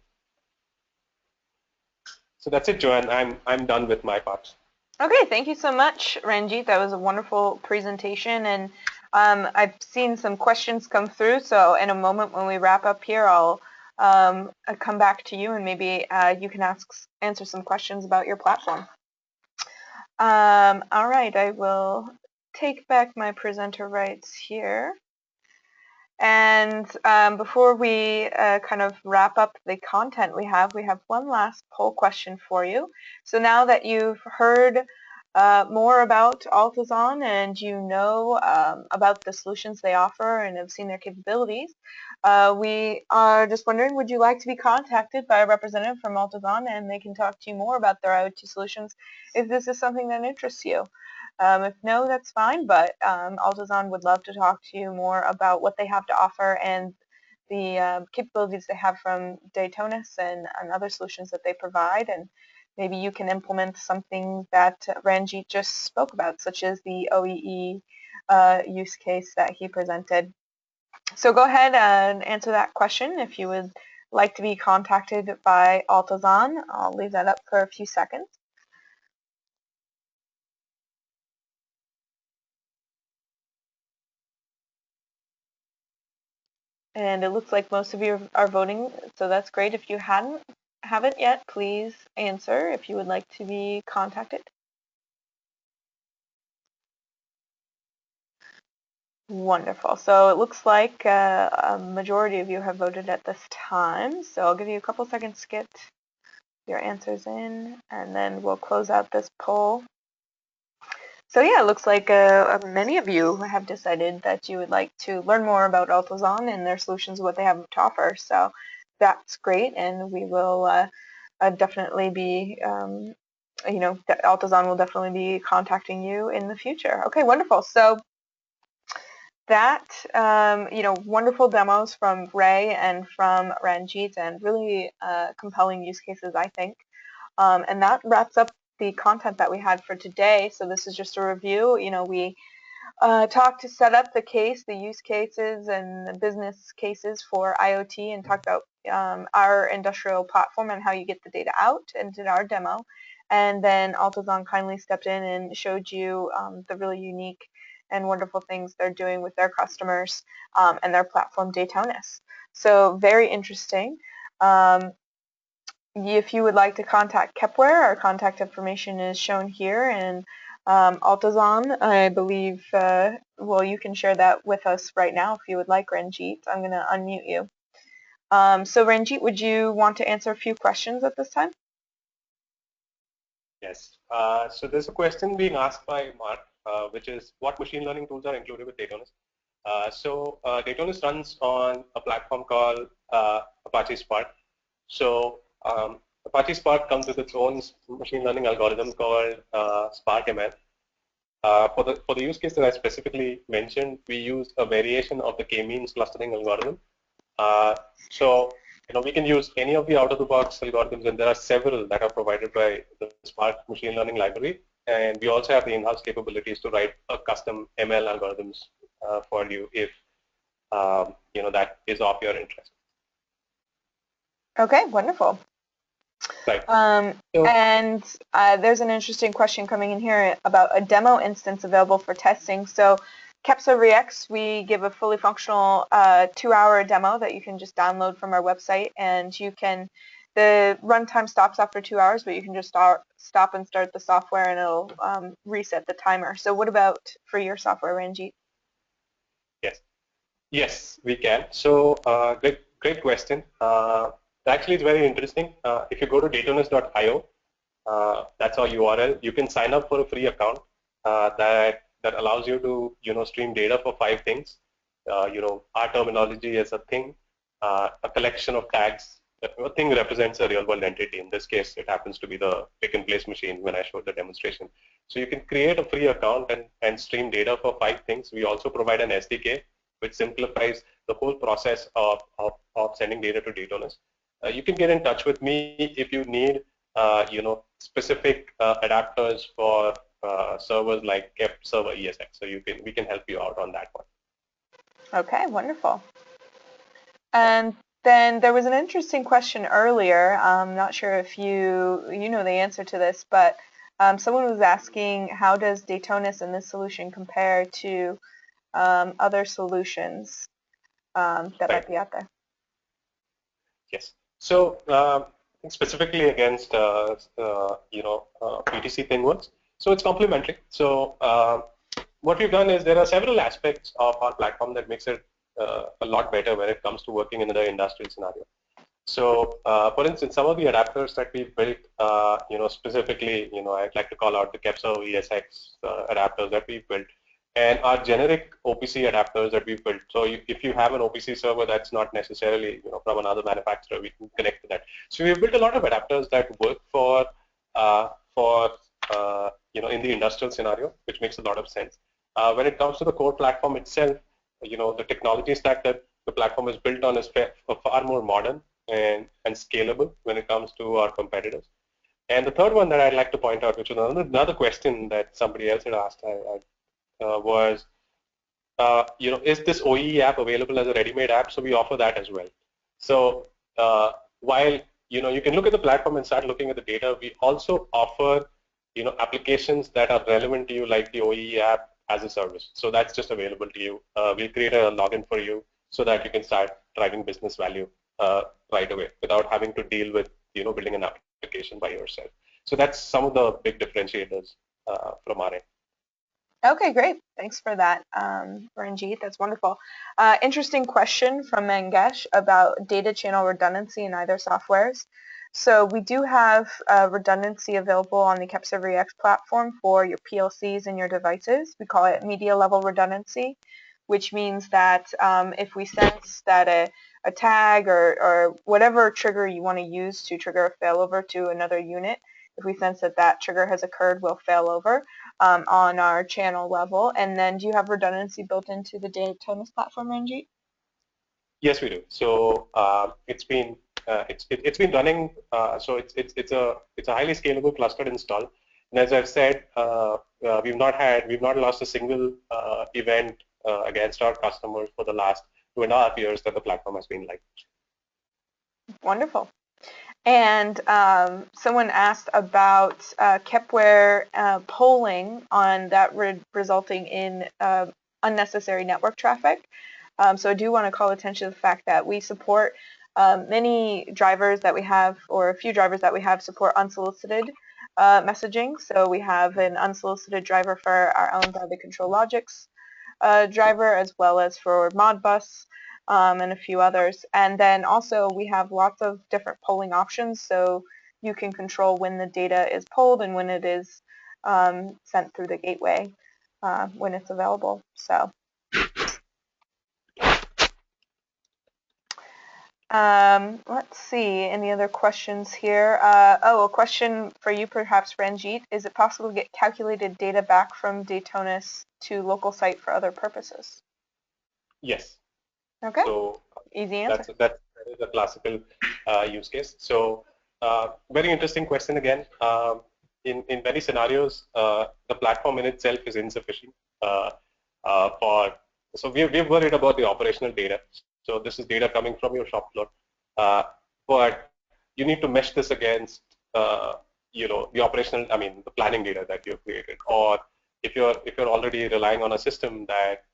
So that's it, Joanne. I'm done with my parts. Okay, thank you so much, Ranjit. That was a wonderful presentation, and I've seen some questions come through. So in a moment when we wrap up here, I'll come back to you, and maybe you can answer some questions about your platform. All right, I will take back my presenter rights here. And before we kind of wrap up the content we have one last poll question for you. So now that you've heard more about Altizon and you know about the solutions they offer and have seen their capabilities, we are just wondering, would you like to be contacted by a representative from Altizon and they can talk to you more about their IoT solutions if this is something that interests you? If no, that's fine, but Altizon would love to talk to you more about what they have to offer and the capabilities they have from Datonis and other solutions that they provide, and maybe you can implement something that Ranjit just spoke about, such as the OEE use case that he presented. So go ahead and answer that question if you would like to be contacted by Altizon. I'll leave that up for a few seconds. And it looks like most of you are voting, so that's great. If you haven't yet, please answer if you would like to be contacted. Wonderful. So it looks like a majority of you have voted at this time. So I'll give you a couple seconds to get your answers in, and then we'll close out this poll. So yeah, it looks like many of you have decided that you would like to learn more about Altizon and their solutions, what they have to offer. So that's great, and we will definitely be, Altizon will definitely be contacting you in the future. Okay, wonderful. So that, wonderful demos from Ray and from Ranjit, and really compelling use cases, I think. And that wraps up the content that we had for today. So this is just a review. We talked to set up the case, the use cases, and the business cases for IoT, and talked about our industrial platform and how you get the data out, and did our demo. And then Altizon kindly stepped in and showed you the really unique and wonderful things they're doing with their customers and their platform Datonis. So very interesting. If you would like to contact Kepware, our contact information is shown here, and Altizon, I believe, you can share that with us right now if you would like, Ranjit. I'm going to unmute you. So Ranjit, would you want to answer a few questions at this time? Yes. So there's a question being asked by Mark, which is what machine learning tools are included with Datonis? Datonis runs on a platform called Apache Spark. So Apache Spark comes with its own machine learning algorithm called Spark ML. For the use case that I specifically mentioned, we use a variation of the k-means clustering algorithm. We can use any of the out-of-the-box algorithms, and there are several that are provided by the Spark machine learning library. And we also have the in-house capabilities to write a custom ML algorithms for you if that is of your interest. Okay, wonderful. Right. And there's an interesting question coming in here about a demo instance available for testing. So Kepsa Reax, we give a fully functional 2-hour demo that you can just download from our website, and the runtime stops after 2 hours, but you can just stop and start the software, and it'll reset the timer. So what about for your software, Ranjit? Yes, we can. So great question. Actually, it's very interesting. If you go to datonis.io, that's our URL. You can sign up for a free account that allows you to stream data for 5 things. Our terminology is a thing, a collection of tags. A thing represents a real-world entity. In this case, it happens to be the pick-and-place machine when I showed the demonstration. So you can create a free account and stream data for 5 things. We also provide an SDK, which simplifies the whole process of sending data to Datonis. You can get in touch with me if you need specific adapters for servers like Kep server ESX. So we can help you out on that one. Okay, wonderful. And then there was an interesting question earlier. I'm not sure if you know the answer to this, but someone was asking, how does Datonis and this solution compare to other solutions that might be out there? Yes. So specifically against PTC ThingWorks, so it's complementary. So what we've done is there are several aspects of our platform that makes it a lot better when it comes to working in the industrial scenario. So for instance, some of the adapters that we've built, specifically, I'd like to call out the Kepsa ESX adapters that we've built, and our generic OPC adapters that we've built. So if you have an OPC server that's not necessarily from another manufacturer, we can connect to that. So we've built a lot of adapters that work for in the industrial scenario, which makes a lot of sense. When it comes to the core platform itself, the technology stack that the platform is built on is far more modern and scalable when it comes to our competitors. And the third one that I'd like to point out, which is another question that somebody else had asked, was, is this OEE app available as a ready-made app? So we offer that as well. So while you can look at the platform and start looking at the data, we also offer applications that are relevant to you, like the OEE app as a service. So that's just available to you. We'll create a login for you so that you can start driving business value right away without having to deal with building an application by yourself. So that's some of the big differentiators from our end. Okay, great. Thanks for that, Ranjit. That's wonderful. Interesting question from Mangesh about data channel redundancy in either softwares. So we do have redundancy available on the Kepware Reax platform for your PLCs and your devices. We call it media level redundancy, which means that if we sense that a tag or whatever trigger you want to use to trigger a failover to another unit, if we sense that that trigger has occurred, we'll fail over on our channel level. And then do you have redundancy built into the Datonis platform, Ranjit? Yes, we do. So it's been running. So it's a highly scalable clustered install. And as I've said, we've not lost a single event against our customers for the last 2.5 years that the platform has been live. Wonderful. And someone asked about Kepware polling on that resulting in unnecessary network traffic. So I do want to call attention to the fact that we support many drivers that we have, or a few drivers that we have support unsolicited messaging. So we have an unsolicited driver for our own driver control logics driver, as well as for Modbus. And a few others. And then also we have lots of different polling options, so you can control when the data is polled and when it is sent through the gateway when it's available. So let's see, any other questions here? A question for you perhaps, Ranjit. Is it possible to get calculated data back from Datonis to local site for other purposes? Yes. Okay. So easy answer. That is a classical use case. So very interesting question again. In many scenarios, the platform in itself is insufficient so we're worried about the operational data. So this is data coming from your shop floor, but you need to mesh this against the operational, the planning data that you've created. Or if you're already relying on a system that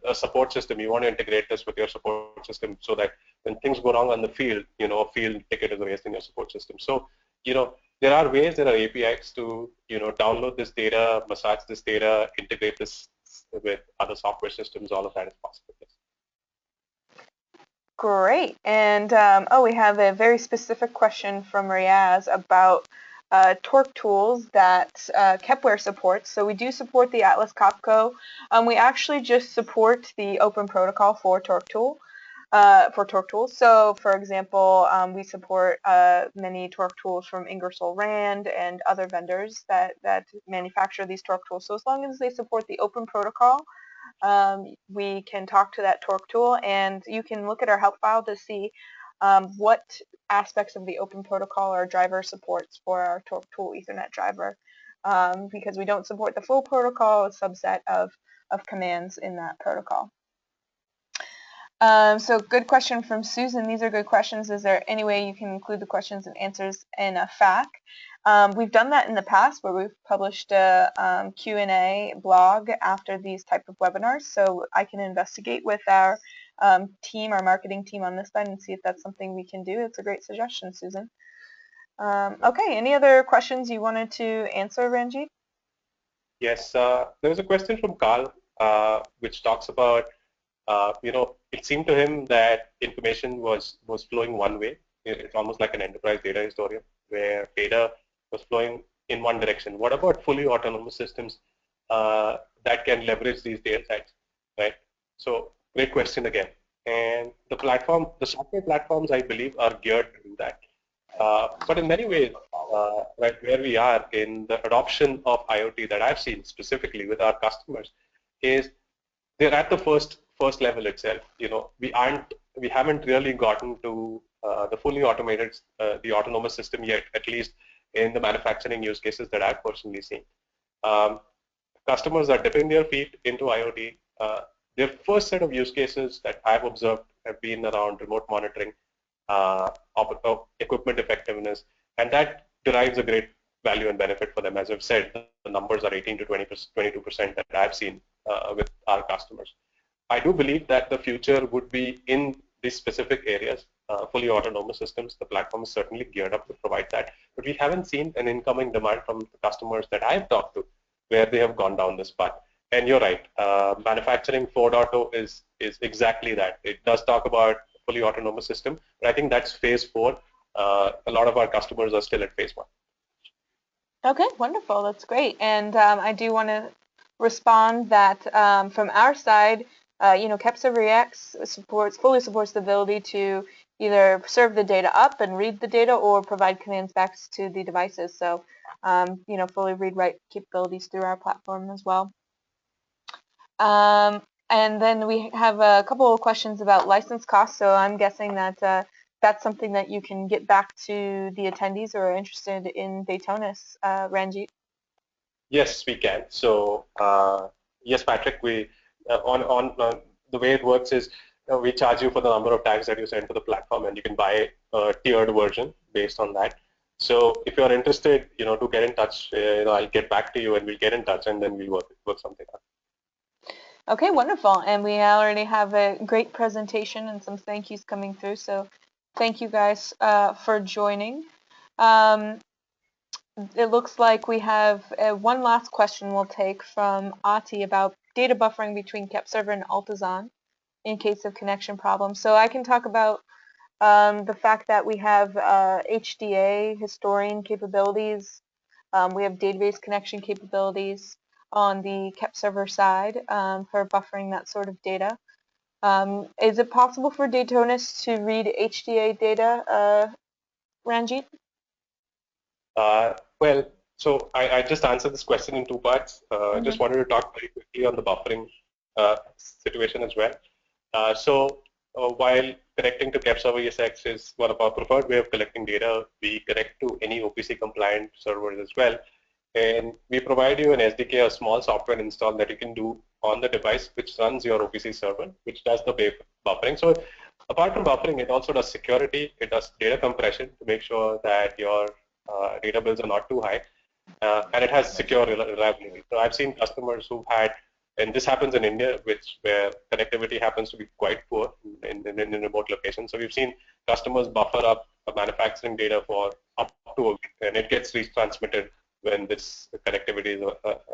a support system, you want to integrate this with your support system so that when things go wrong on the field, a field ticket is raised in your support system. So, there are ways, there are APIs to, download this data, massage this data, integrate this with other software systems. All of that is possible. Great. And we have a very specific question from Riaz about torque tools that Kepware supports. So we do support the Atlas Copco. We actually just support the open protocol for torque tools. So, for example, we support many torque tools from Ingersoll Rand and other vendors that manufacture these torque tools. So as long as they support the open protocol, we can talk to that torque tool, and you can look at our help file to see what aspects of the open protocol our driver supports for our torque tool Ethernet driver. Because we don't support the full protocol, a subset of commands in that protocol. So good question from Susan. These are good questions. Is there any way you can include the questions and answers in a FAQ? We've done that in the past where we've published a Q&A blog after these type of webinars. So I can investigate with our team, our marketing team on this side, and see if that's something we can do. It's a great suggestion, Susan. Okay, any other questions you wanted to answer, Ranjit? Yes, there was a question from Carl which talks about it seemed to him that information was flowing one way. It's almost like an enterprise data historian where data was flowing in one direction. What about fully autonomous systems that can leverage these data sets, right? So great question again. And the software platforms, I believe, are geared to do that. But in many ways, right where we are in the adoption of IoT that I've seen specifically with our customers is they're at the first level itself. We haven't really gotten to the fully automated, the autonomous system yet, at least in the manufacturing use cases that I've personally seen. Customers are dipping their feet into IoT. Their first set of use cases that I've observed have been around remote monitoring, equipment effectiveness, and that derives a great value and benefit for them. As I've said, the numbers are 18 to 22% that I've seen with our customers. I do believe that the future would be in these specific areas, fully autonomous systems, the platform is certainly geared up to provide that. But we haven't seen an incoming demand from the customers that I've talked to where they have gone down this path. And you're right, manufacturing 4.0 is exactly that. It does talk about fully autonomous system, but I think that's phase 4. A lot of our customers are still at phase 1. Okay, wonderful. That's great. And I do want to respond that from our side, Kepware Reax fully supports the ability to either serve the data up and read the data or provide commands back to the devices. So, fully read-write capabilities through our platform as well. And then we have a couple of questions about license costs. So I'm guessing that that's something that you can get back to the attendees who are interested in Datonis, Ranjit. Yes, we can. So yes, Patrick, we on the way it works is we charge you for the number of tags that you send to the platform, and you can buy a tiered version based on that. So if you're interested, to get in touch, I'll get back to you and we'll get in touch and then we'll work something out. Okay, wonderful. And we already have a great presentation and some thank yous coming through. So thank you guys for joining. It looks like we have one last question we'll take from Ati about data buffering between Kepserver and Altizon in case of connection problems. So I can talk about the fact that we have HDA historian capabilities. We have database connection capabilities on the Kepserver side for buffering that sort of data. Is it possible for Datonis to read HDA data, Ranjit? Well, so I just answered this question in 2 parts. I just wanted to talk very quickly on the buffering situation as well. While connecting to Kepserver ESX is one of our preferred way of collecting data, we connect to any OPC compliant servers as well. And we provide you an SDK, a small software install that you can do on the device, which runs your OPC server, which does the buffering. So apart from buffering, it also does security. It does data compression to make sure that your data bills are not too high. And it has secure reliability. So I've seen customers who've had, and this happens in India, where connectivity happens to be quite poor in remote locations. So we've seen customers buffer up manufacturing data for up to a week, and it gets retransmitted when this connectivity is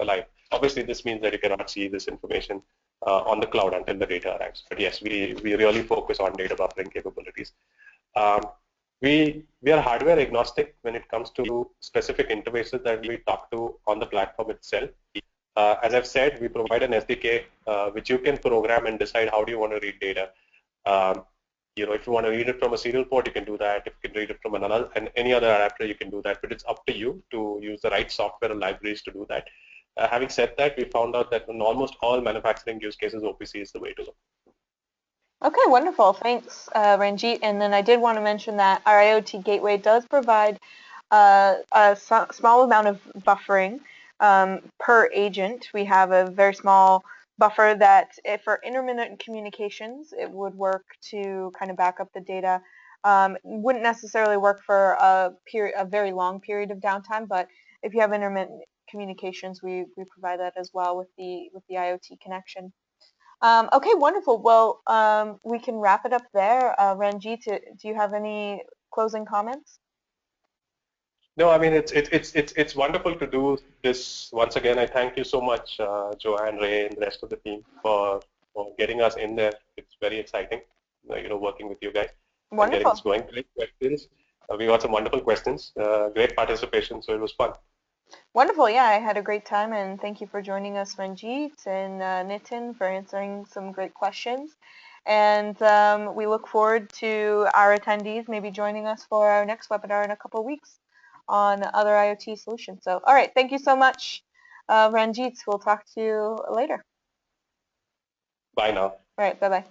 alive. Obviously, this means that you cannot see this information on the cloud until the data arrives. But yes, we really focus on data buffering capabilities. We are hardware agnostic when it comes to specific interfaces that we talk to on the platform itself. As I've said, we provide an SDK which you can program and decide how do you want to read data. If you want to read it from a serial port, you can do that. If you can read it from any other adapter, you can do that. But it's up to you to use the right software and libraries to do that. Having said that, we found out that in almost all manufacturing use cases, OPC is the way to go. Okay, wonderful. Thanks, Ranjit. And then I did want to mention that our IoT Gateway does provide a small amount of buffering per agent. We have a very small buffer that, if for intermittent communications, it would work to kind of back up the data. Wouldn't necessarily work for a very long period of downtime, but if you have intermittent communications, we provide that as well with the IoT connection. Okay, wonderful. Well, we can wrap it up there. Ranjit, do you have any closing comments? No, I mean it's wonderful to do this once again. I thank you so much, Joanne, Ray, and the rest of the team for getting us in there. It's very exciting, working with you guys. Wonderful. And getting this going. Great questions. We got some wonderful questions. Great participation, so it was fun. Wonderful. Yeah, I had a great time, and thank you for joining us, Ranjit and Nitin, for answering some great questions. And we look forward to our attendees maybe joining us for our next webinar in a couple of weeks on other IoT solutions. So, all right, thank you so much, Ranjit. We'll talk to you later. Bye now. All right, bye-bye.